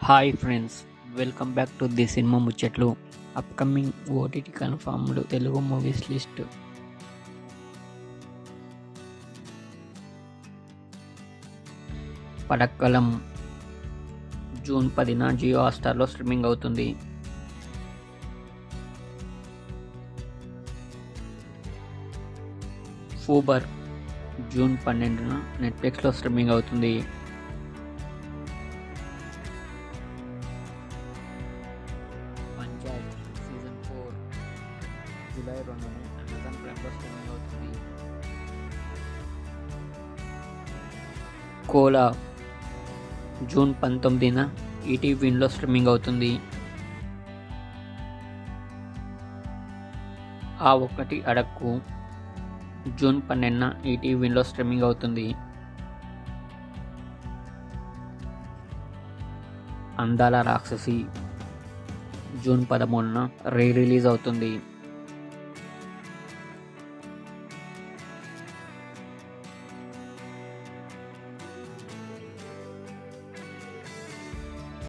Hi friends, welcome back to the cinema ముచ్చట్లు. Upcoming OTT confirmed Telugu movies list. Padakkalam June 10న Jio హాట్‌స్టార్లో streaming అవుతుంది. Fubar June 12న నెట్ఫ్లిక్స్లో స్ట్రీమింగ్ అవుతుంది. పంచాయత్ సీజన్ 4 జూలై 2న అమెజాన్ ప్రైమ్లో స్ట్రీమింగ్ అవుతుంది. కోలా జూన్ 19న ఈటీవీలో స్ట్రీమింగ్ అవుతుంది. ఆ ఒక్కటి అడక్కు జూన్ 12న ఈటీవీలో స్ట్రీమింగ్ అవుతుంది. అందాల రాక్షసి జూన్ 13న రిలీజ్ అవుతుంది.